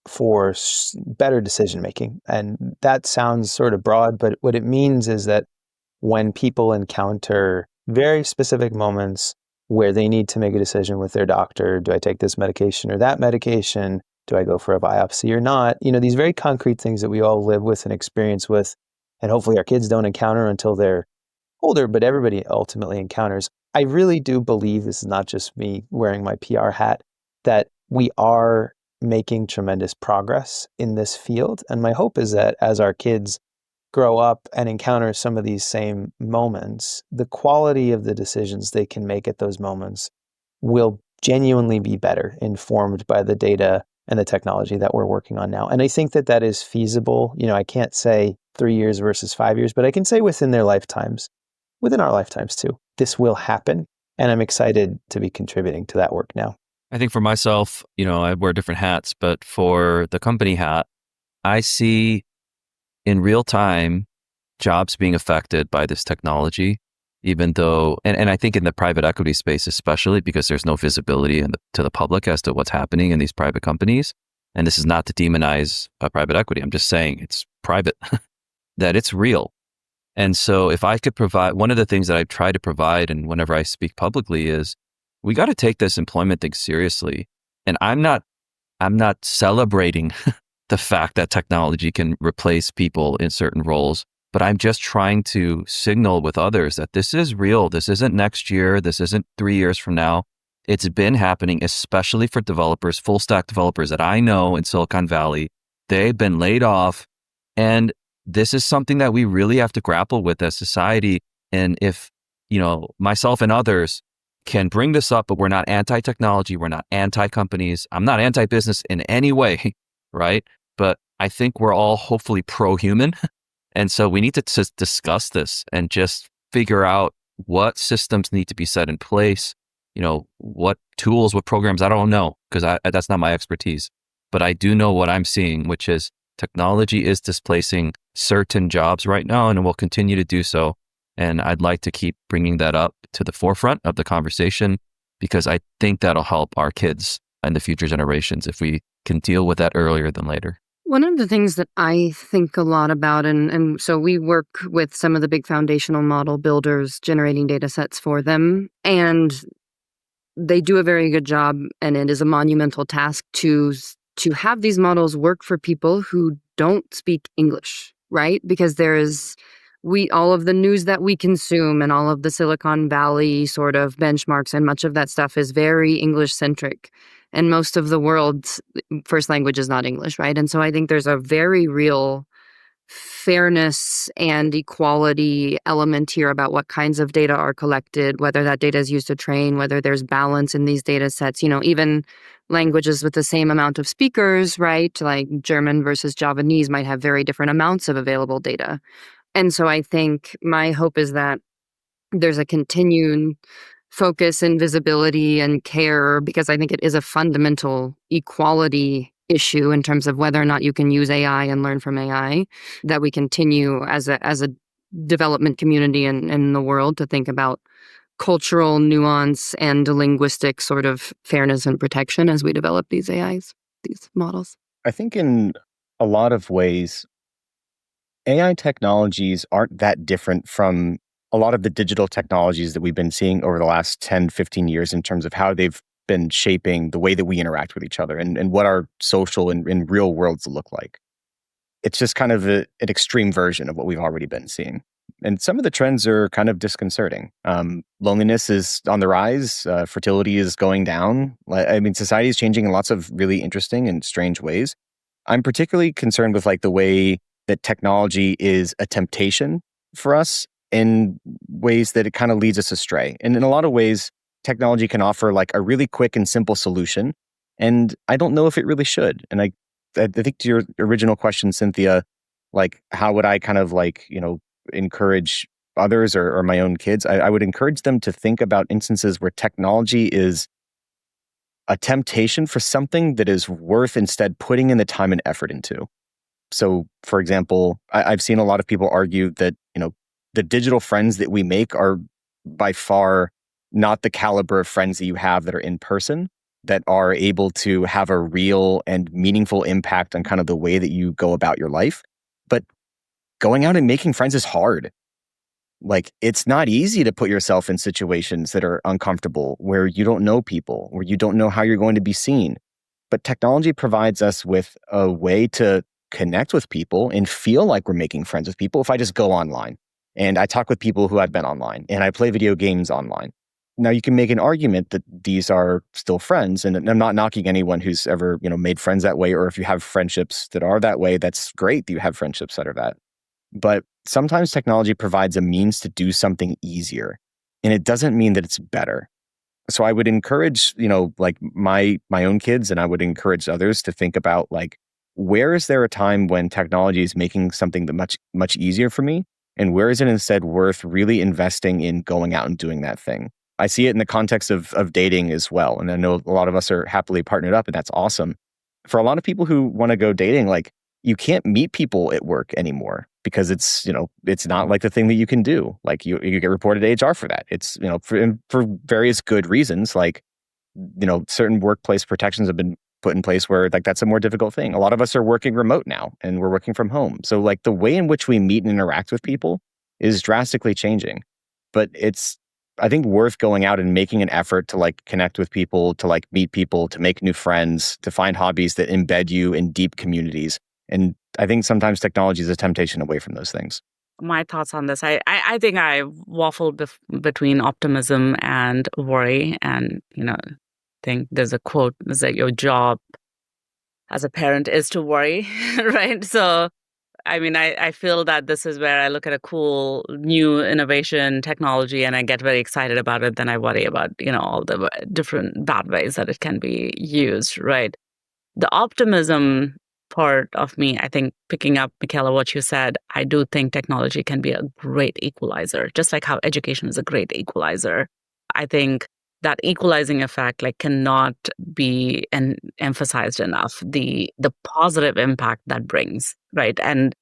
for better decision making. And that sounds sort of broad, but what it means is that when people encounter very specific moments where they need to make a decision with their doctor, do I take this medication or that medication? Do I go for a biopsy or not? These very concrete things that we all live with and experience with, and hopefully our kids don't encounter until they're older, but everybody ultimately encounters. I really do believe, this is not just me wearing my PR hat, that we are making tremendous progress in this field. And my hope is that as our kids grow up and encounter some of these same moments, the quality of the decisions they can make at those moments will genuinely be better informed by the data and the technology that we're working on now. And I think that is feasible. I can't say 3 years versus 5 years, but I can say within their lifetimes, within our lifetimes too, this will happen. And I'm excited to be contributing to that work now. I think for myself, I wear different hats, but for the company hat, I see in real time jobs being affected by this technology, even though, and I think in the private equity space, especially because there's no visibility to the public as to what's happening in these private companies. And this is not to demonize private equity. I'm just saying it's private, that it's real. And so if I could provide, one of the things that I try to provide, and whenever I speak publicly, is we got to take this employment thing seriously. And I'm not celebrating the fact that technology can replace people in certain roles, but I'm just trying to signal with others that this is real. This isn't next year. This isn't 3 years from now. It's been happening, especially for developers, full stack developers that I know in Silicon Valley. They've been laid off. And this is something that we really have to grapple with as society. And if, myself and others can bring this up, but we're not anti-technology, we're not anti-companies. I'm not anti-business in any way, right? But I think we're all hopefully pro-human. And so we need to discuss this and just figure out what systems need to be set in place, what tools, what programs, I don't know, because that's not my expertise. But I do know what I'm seeing, which is technology is displacing certain jobs right now and will continue to do so. And I'd like to keep bringing that up to the forefront of the conversation, because I think that'll help our kids and the future generations if we can deal with that earlier than later. One of the things that I think a lot about, and so we work with some of the big foundational model builders generating data sets for them, and they do a very good job, and it is a monumental task to have these models work for people who don't speak English, right? Because all of the news that we consume and all of the Silicon Valley sort of benchmarks and much of that stuff is very English centric. And most of the world's first language is not English, right? And so I think there's a very real fairness and equality element here about what kinds of data are collected, whether that data is used to train, whether there's balance in these data sets, even languages with the same amount of speakers, right? Like German versus Javanese might have very different amounts of available data. And so I think my hope is that there's a continued focus and visibility and care, because I think it is a fundamental equality issue in terms of whether or not you can use AI and learn from AI, that we continue as a development community in the world to think about cultural nuance and linguistic sort of fairness and protection as we develop these AIs, these models. I think in a lot of ways, AI technologies aren't that different from a lot of the digital technologies that we've been seeing over the last 10, 15 years in terms of how they've been shaping the way that we interact with each other and what our social and real worlds look like. It's just kind of an extreme version of what we've already been seeing. And some of the trends are kind of disconcerting. Loneliness is on the rise. Fertility is going down. I mean, society is changing in lots of really interesting and strange ways. I'm particularly concerned with like the way that technology is a temptation for us in ways that it kind of leads us astray. And in a lot of ways, technology can offer like a really quick and simple solution. And I don't know if it really should. And I think to your original question, Cynthia, like how would I kind of like, encourage others or my own kids? I would encourage them to think about instances where technology is a temptation for something that is worth instead putting in the time and effort into. So, for example, I've seen a lot of people argue that, the digital friends that we make are by far not the caliber of friends that you have that are in person, that are able to have a real and meaningful impact on kind of the way that you go about your life. But going out and making friends is hard. Like, it's not easy to put yourself in situations that are uncomfortable, where you don't know people, where you don't know how you're going to be seen. But technology provides us with a way to connect with people and feel like we're making friends with people if I just go online and I talk with people who I've been online and I play video games online. Now, you can make an argument that these are still friends, and I'm not knocking anyone who's ever, made friends that way, or if you have friendships that are that way, that's great that you have friendships that are that. But sometimes technology provides a means to do something easier, and it doesn't mean that it's better. So I would encourage, like my own kids, and I would encourage others to think about like, where is there a time when technology is making something that much easier for me? And where is it instead worth really investing in going out and doing that thing? I see it in the context of dating as well. And I know a lot of us are happily partnered up, and that's awesome. For a lot of people who want to go dating, like, you can't meet people at work anymore because it's not like the thing that you can do. Like you get reported to HR for that. It's, for various good reasons, like, certain workplace protections have been put in place where like that's a more difficult thing. A lot of us are working remote now and we're working from home. So like the way in which we meet and interact with people is drastically changing. But it's, I think, worth going out and making an effort to like connect with people, to like meet people, to make new friends, to find hobbies that embed you in deep communities. And I think sometimes technology is a temptation away from those things. My thoughts on this, I think I waffle between optimism and worry. And, think there's a quote is that your job as a parent is to worry, right? So, I mean, I feel that this is where I look at a cool new innovation technology and I get very excited about it. Then I worry about, all the different bad ways that it can be used, right? The optimism part of me, I think, picking up, Mikaela, what you said, I do think technology can be a great equalizer, just like how education is a great equalizer. I think that equalizing effect cannot be emphasized enough, the positive impact that brings, right? And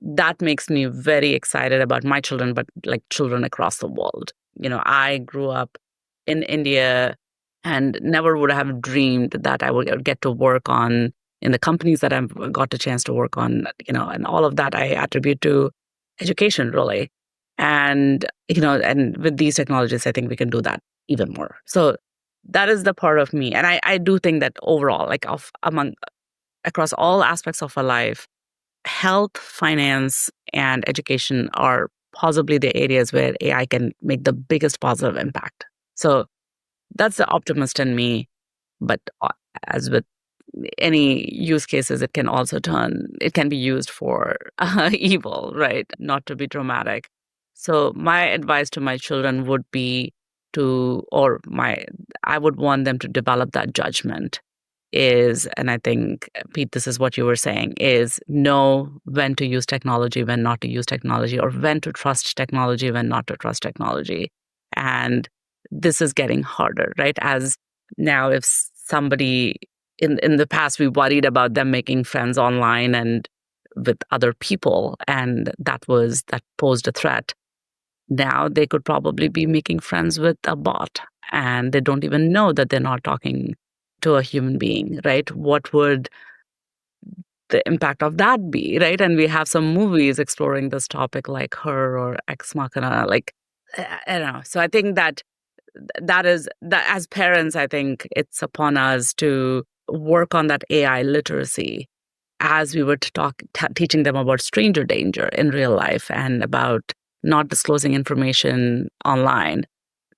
that makes me very excited about my children, but like children across the world. I grew up in India and never would have dreamed that I would get to work on in the companies that I've got a chance to work on, and all of that I attribute to education, really. And, and with these technologies, I think we can do that even more. So that is the part of me. And I do think that overall, across all aspects of our life, health, finance, and education are possibly the areas where AI can make the biggest positive impact. So that's the optimist in me. But as with any use cases, it can be used for evil, right? Not to be dramatic. So my advice to my children would be I would want them to develop that judgment and I think, Pete, this is what you were saying, is know when to use technology, when not to use technology, or when to trust technology, when not to trust technology. And this is getting harder, right? As now, if somebody in the past, we worried about them making friends online and with other people, and that posed a threat. Now they could probably be making friends with a bot, and they don't even know that they're not talking to a human being, right? What would the impact of that be, right? And we have some movies exploring this topic like Her or Ex Machina. I don't know. So I think that as parents, I think it's upon us to work on that AI literacy as we were teaching them about stranger danger in real life and about not disclosing information online.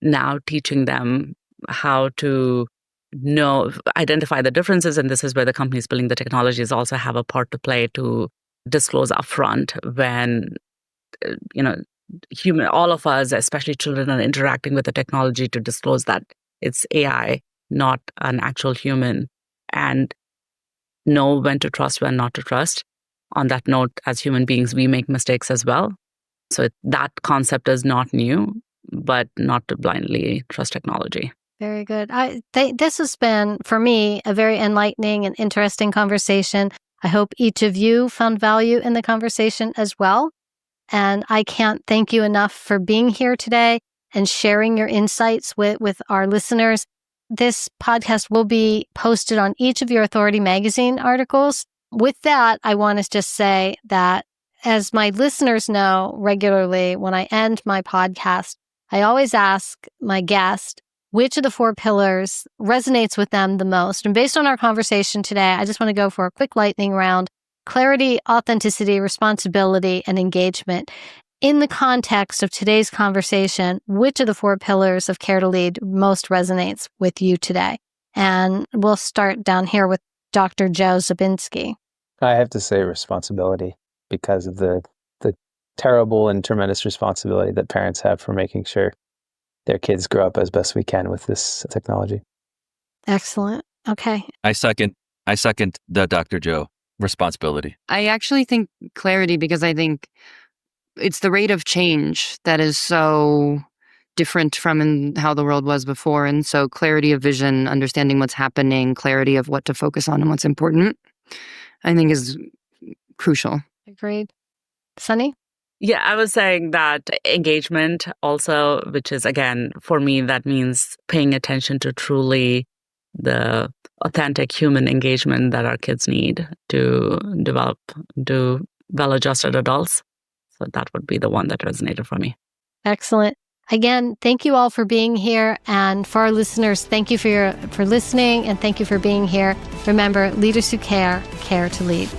Now teaching them how to identify the differences. And this is where the companies building the technologies also have a part to play to disclose upfront when, all of us, especially children, are interacting with the technology, to disclose that it's AI, not an actual human, and know when to trust, when not to trust. On that note, as human beings, we make mistakes as well. So that concept is not new, but not to blindly trust technology. Very good. This has been, for me, a very enlightening and interesting conversation. I hope each of you found value in the conversation as well. And I can't thank you enough for being here today and sharing your insights with our listeners. This podcast will be posted on each of your Authority Magazine articles. With that, I want to just say that, as my listeners know regularly, when I end my podcast, I always ask my guest which of the 4 pillars resonates with them the most. And based on our conversation today, I just want to go for a quick lightning round: clarity, authenticity, responsibility, and engagement. In the context of today's conversation, which of the 4 pillars of Care to Lead most resonates with you today? And we'll start down here with Dr. Joe Zabinski. I have to say responsibility, because of the terrible and tremendous responsibility that parents have for making sure their kids grow up as best we can with this technology. Excellent. Okay. I second the Dr. Joe responsibility. I actually think clarity, because I think it's the rate of change that is so different from how the world was before. And so clarity of vision, understanding what's happening, clarity of what to focus on and what's important, I think is crucial. Agreed. Sonny? Yeah, I was saying that engagement also, which is, again, for me, that means paying attention to truly the authentic human engagement that our kids need to develop into well-adjusted adults. So that would be the one that resonated for me. Excellent. Again, thank you all for being here. And for our listeners, thank you for listening, and thank you for being here. Remember, leaders who care to lead.